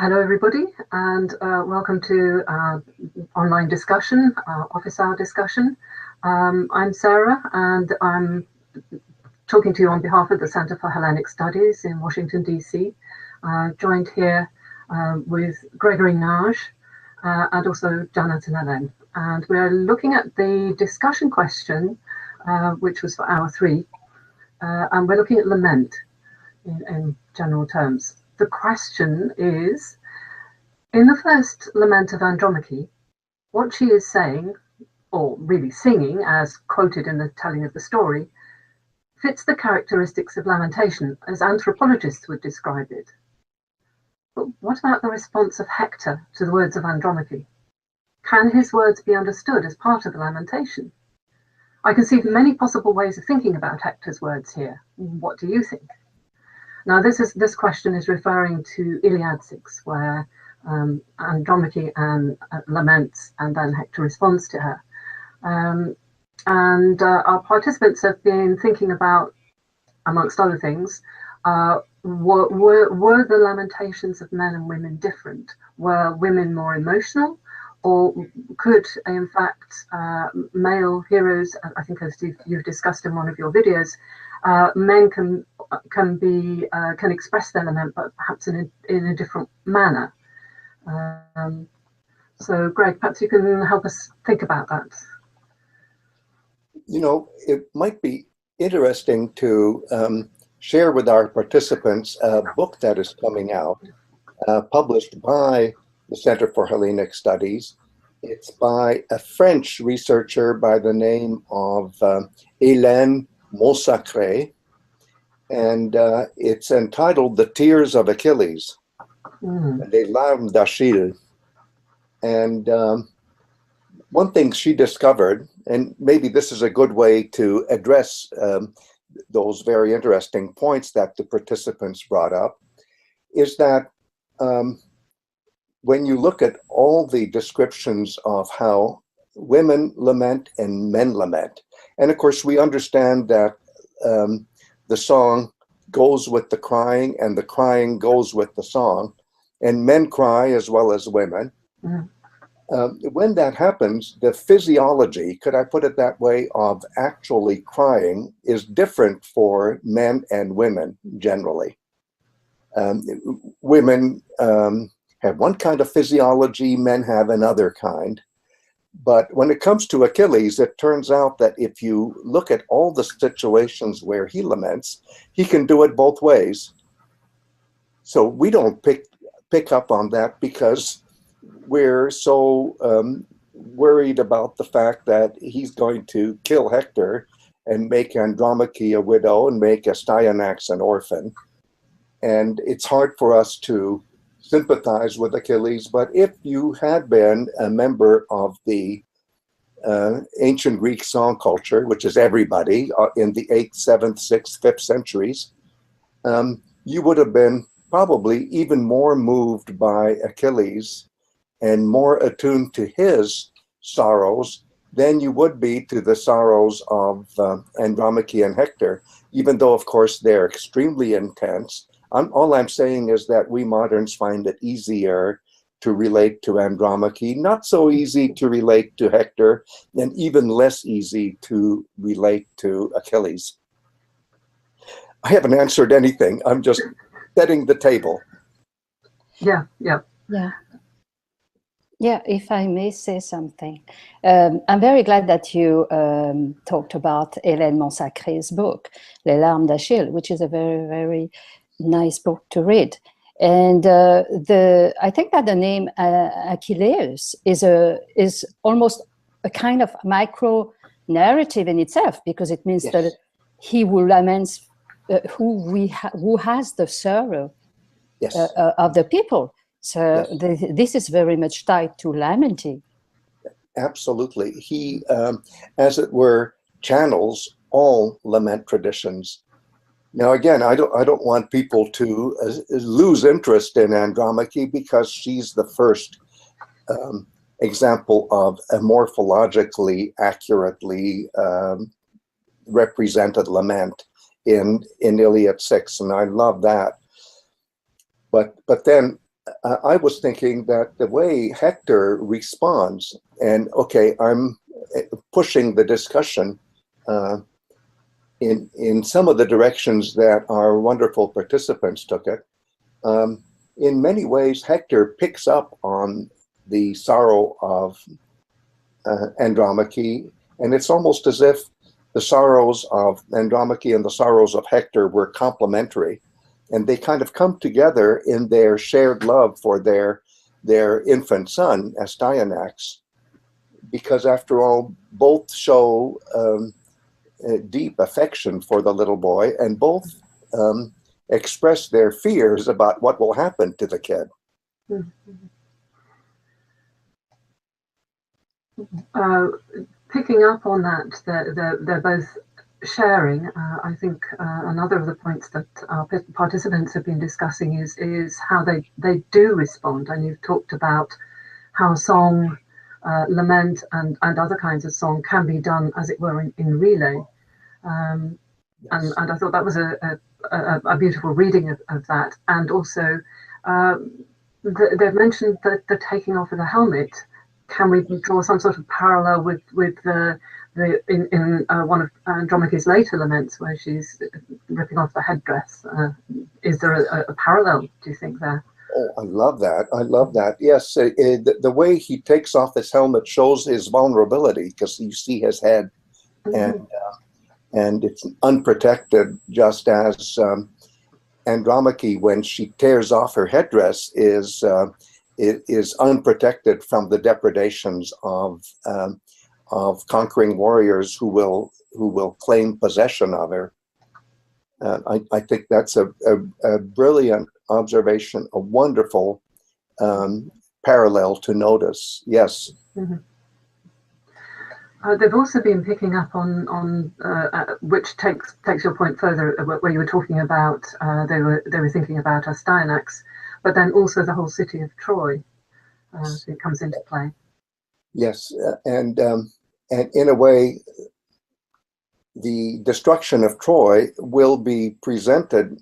Hello, everybody, and welcome to online discussion, office hour discussion. I'm Sarah, and I'm talking to you on behalf of the Center for Hellenic Studies in Washington, D.C., joined here with Gregory, Nagy, and also Janet and Hélène. And we're looking at the discussion question, which was for hour 3, and we're looking at lament in general terms. The question is, in the first lament of Andromache, what she is saying, or really singing, as quoted in the telling of the story, fits the characteristics of lamentation as anthropologists would describe it. But what about the response of Hector to the words of Andromache? Can his words be understood as part of the lamentation? I can see many possible ways of thinking about Hector's words here. What do you think? Now, this question is referring to Iliad 6, where Andromache laments, and then Hector responds to her. Our participants have been thinking about, amongst other things, were the lamentations of men and women different? Were women more emotional? Or could, in fact, male heroes, I think as you've discussed in one of your videos, men can express their lament, but perhaps in a different manner. So, Greg, perhaps you can help us think about that. You know, it might be interesting to share with our participants a book that is coming out, published by the Center for Hellenic Studies. It's by a French researcher by the name of Hélène Monsacré, and it's entitled The Tears of Achilles, Les larmes d'Achilles. And one thing she discovered, and maybe this is a good way to address those very interesting points that the participants brought up, is that when you look at all the descriptions of how women lament and men lament, and of course we understand that the song goes with the crying and the crying goes with the song, and men cry as well as women. When that happens, the physiology, could I put it that way, of actually crying is different for men and women generally. Women have one kind of physiology, men have another kind. But when it comes to Achilles, it turns out that if you look at all the situations where he laments, he can do it both ways. So we don't pick up on that because we're so worried about the fact that he's going to kill Hector and make Andromache a widow and make Astyanax an orphan. And it's hard for us to sympathize with Achilles, but if you had been a member of the ancient Greek song culture, which is everybody in the 8th, 7th, 6th, 5th centuries, you would have been probably even more moved by Achilles and more attuned to his sorrows than you would be to the sorrows of Andromache and Hector, even though, of course, they're extremely intense. All I'm saying is that we moderns find it easier to relate to Andromache, not so easy to relate to Hector, and even less easy to relate to Achilles. I haven't answered anything. I'm just setting the table. Yeah. Yeah, if I may say something. I'm very glad that you talked about Hélène Monsacré's book, Les larmes d'Achilles, which is a very, very nice book to read. And I think that the name Achilles is almost a kind of micro narrative in itself, because it means that he who laments, who has the sorrow of the people. So this is very much tied to lamenting. Absolutely. He, as it were, channels all lament traditions. Now, again, I don't want people to lose interest in Andromache because she's the first example of a morphologically accurately represented lament in Iliad 6, and I love that. But then I was thinking that the way Hector responds, and okay, I'm pushing the discussion in some of the directions that our wonderful participants took it. In many ways, Hector picks up on the sorrow of Andromache, and it's almost as if the sorrows of Andromache and the sorrows of Hector were complementary, and they kind of come together in their shared love for their infant son, Astyanax, because after all, both show deep affection for the little boy, and both express their fears about what will happen to the kid. Picking up on that, they're both sharing. I think another of the points that our participants have been discussing is how they do respond. And you've talked about how song, lament, and other kinds of song can be done, as it were, in relay. And I thought that was a beautiful reading of that. And also, they've mentioned the taking off of the helmet. Can we draw some sort of parallel with in one of Andromache's later laments, where she's ripping off the headdress? Is there a parallel, do you think, there? Oh, I love that. I love that. Yes, the way he takes off his helmet shows his vulnerability, because you see his head, and it's unprotected, just as Andromache, when she tears off her headdress, is unprotected from the depredations of conquering warriors who will claim possession of her. I think that's a brilliant observation, a wonderful parallel to notice. Yes. They've also been picking up on which takes your point further, where you were talking about they were thinking about Astyanax, but then also the whole city of Troy. It comes into play. Yes, and in a way, the destruction of Troy will be presented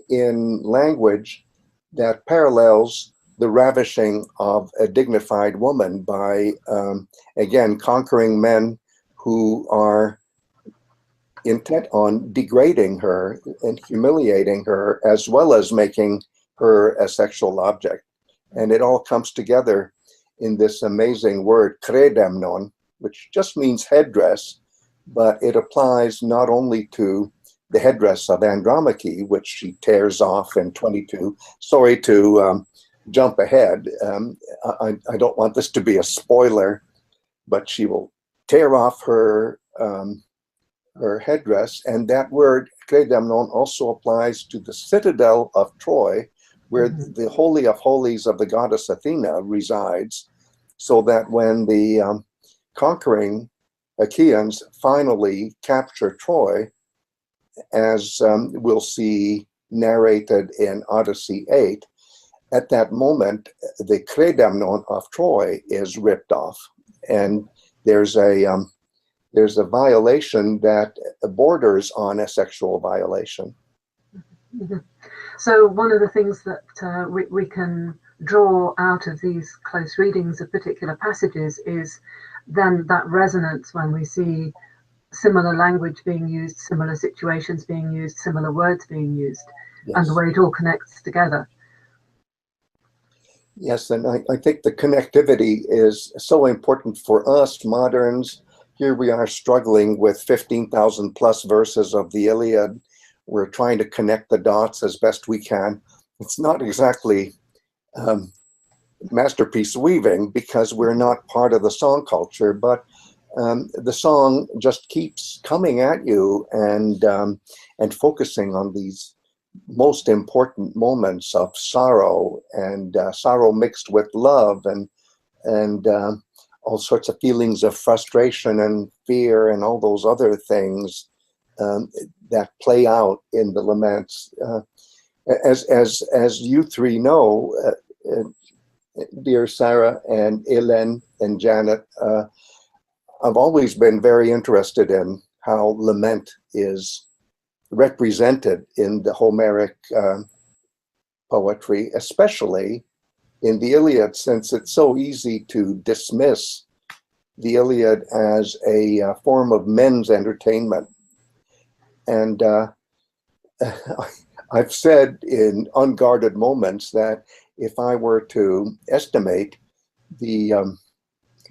in language that parallels the ravishing of a dignified woman by, again, conquering men who are intent on degrading her and humiliating her, as well as making her a sexual object. And it all comes together in this amazing word, kredemnon, which just means headdress, but it applies not only to the headdress of Andromache, which she tears off in 22. Sorry to jump ahead. I don't want this to be a spoiler, but she will tear off her headdress, and that word kredemnon also applies to the citadel of Troy, where the Holy of Holies of the goddess Athena resides, so that when the conquering Achaeans finally capture Troy, as we'll see narrated in Odyssey 8, at that moment, the kredemnon of Troy is ripped off, and there's a violation that borders on a sexual violation. So one of the things that we can draw out of these close readings of particular passages is then that resonance when we see similar language being used, similar situations being used, similar words being used, yes, and the way it all connects together. Yes, and I think the connectivity is so important for us moderns. Here we are struggling with 15,000 plus verses of the Iliad. We're trying to connect the dots as best we can. It's not exactly masterpiece weaving, because we're not part of the song culture, but the song just keeps coming at you and focusing on these most important moments of sorrow, and sorrow mixed with love, and all sorts of feelings of frustration and fear and all those other things that play out in the laments. As you three know, dear Sarah and Hélène and Janet, I've always been very interested in how lament is represented in the Homeric poetry, especially in the Iliad, since it's so easy to dismiss the Iliad as a form of men's entertainment. And I've said in unguarded moments that if I were to estimate the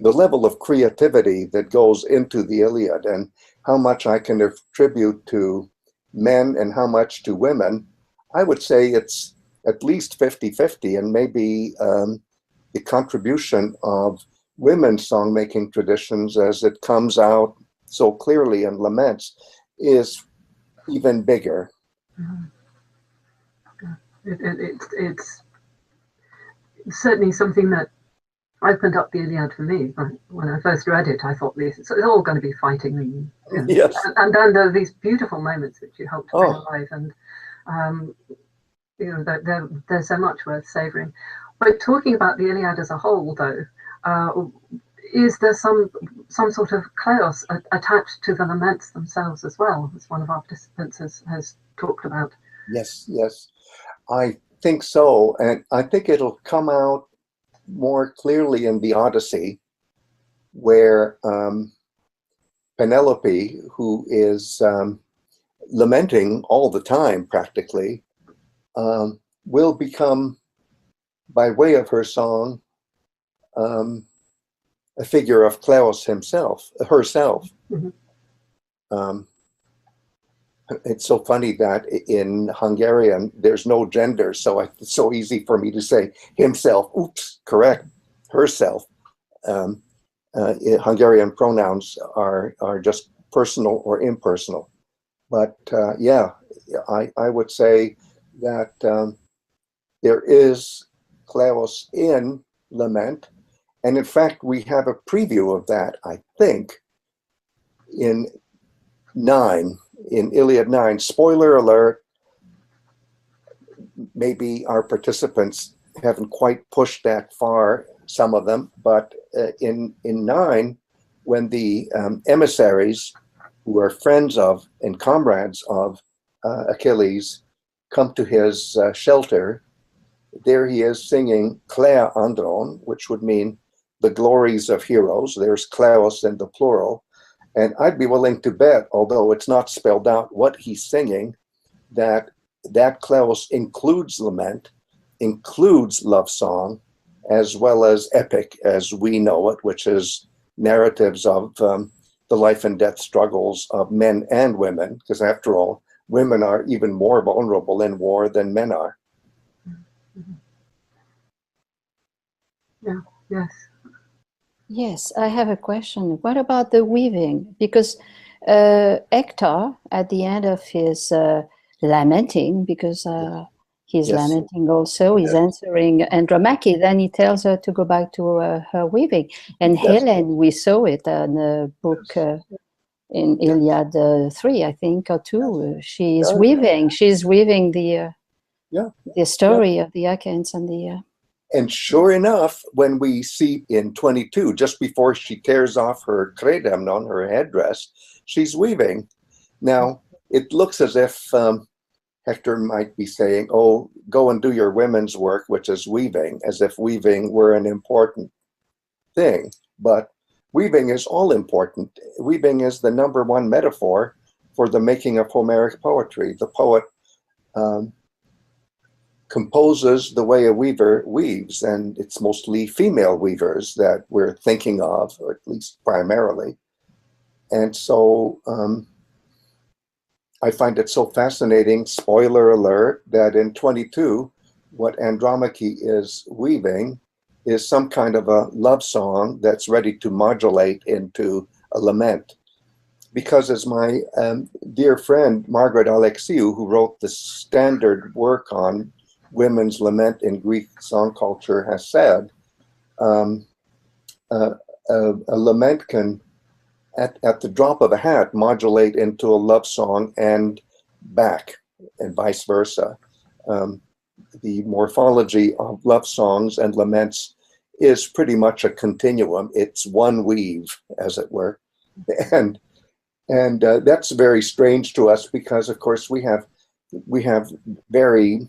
level of creativity that goes into the Iliad and how much I can attribute to men and how much to women, I would say it's at least 50-50, and maybe the contribution of women's song-making traditions as it comes out so clearly in Laments is even bigger. Mm-hmm. It's certainly something that opened up the Iliad for me. When I first read it, I thought it's all going to be fighting. And, yes. And then there are these beautiful moments that you helped to bring alive, and there's so much worth savouring. But talking about the Iliad as a whole, though, is there some sort of chaos attached to the laments themselves as well, as one of our participants has talked about? Yes, yes, I think so, and I think it'll come out more clearly in the Odyssey, where Penelope, who is lamenting all the time practically, will become, by way of her song, a figure of Klaus herself. Mm-hmm. It's so funny that in Hungarian there's no gender, so it's so easy for me to say himself. Oops, correct, herself. Hungarian pronouns are just personal or impersonal. But yeah, I would say that there is Klaus in Lament, and in fact we have a preview of that, I think, in Iliad 9. Spoiler alert, maybe our participants haven't quite pushed that far, some of them, but in 9, when the emissaries, who are friends of and comrades of Achilles, come to his shelter, there he is singing Klea Andron, which would mean the glories of heroes. There's Klaus in the plural. And I'd be willing to bet, although it's not spelled out what he's singing, that Klaus includes lament, includes love song, as well as epic as we know it, which is narratives of the life and death struggles of men and women, because after all, women are even more vulnerable in war than men are. Yeah, yes. Yes, I have a question. What about the weaving? Because Hector, at the end of his lamenting, because he's lamenting also, he's answering Andromache, then he tells her to go back to her weaving. And Hélène, we saw it in the book in Iliad 3, I think, or 2. She's weaving the story of the Achaeans and the... And sure enough, when we see in 22, just before she tears off her credemnon, her headdress, she's weaving. Now, it looks as if Hector might be saying, oh, go and do your women's work, which is weaving, as if weaving were an important thing. But weaving is all important. Weaving is the #1 metaphor for the making of Homeric poetry. The poet composes the way a weaver weaves, and it's mostly female weavers that we're thinking of, or at least primarily. And so I find it so fascinating, spoiler alert, that in 22, what Andromache is weaving is some kind of a love song that's ready to modulate into a lament. Because as my dear friend Margaret Alexiou, who wrote the standard work on women's lament in Greek song culture, has said, a lament can, at the drop of a hat, modulate into a love song and back, and vice versa. The morphology of love songs and laments is pretty much a continuum. It's one weave, as it were. And that's very strange to us because, of course, we have very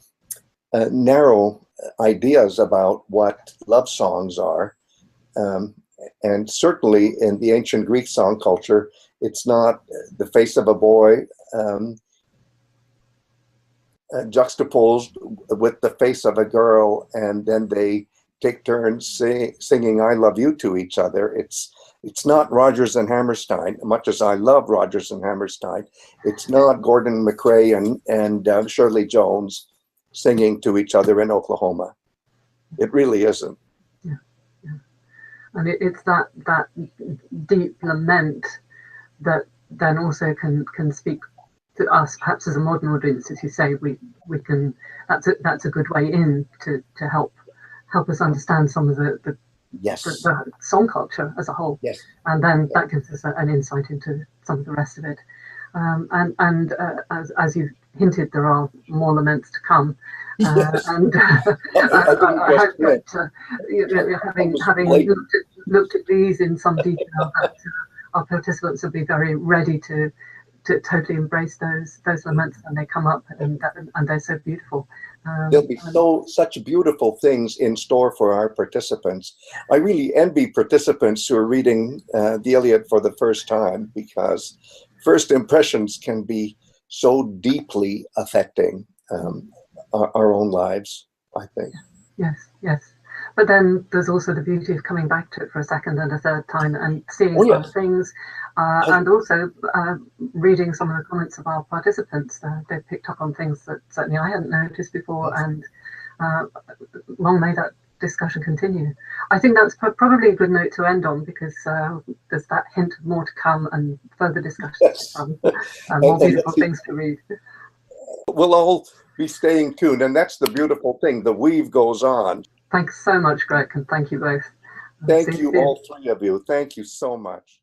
narrow ideas about what love songs are. And certainly in the ancient Greek song culture, it's not the face of a boy juxtaposed with the face of a girl, and then they take turns singing "I love you" to each other. It's not Rodgers and Hammerstein, much as I love Rodgers and Hammerstein. It's not Gordon McRae and Shirley Jones singing to each other in Oklahoma. It really isn't. Yeah, yeah. And it's that deep lament that then also can speak to us, perhaps as a modern audience, as you say. We can. That's a good way in to help us understand some of the Yes. The song culture as a whole. Yes. And then that gives us an insight into some of the rest of it. As you've hinted, there are more laments to come. Yes. And I hope that having looked at these in some detail, that our participants will be very ready to totally embrace those laments when they come up, and they're so beautiful. There'll be such beautiful things in store for our participants. I really envy participants who are reading the Iliad for the first time, because first impressions can be so deeply affecting our own lives, I think. Yes, yes. But then there's also the beauty of coming back to it for a second and a third time and seeing other things, and also reading some of the comments of our participants. They've picked up on things that certainly I hadn't noticed before, and long may that discussion continue. I think that's probably a good note to end on, because there's that hint of more to come and further discussions to come, and more beautiful things to read. We'll all be staying tuned, and that's the beautiful thing. The weave goes on. Thanks so much, Greg, and thank you both. Thank you, all three of you. Thank you so much.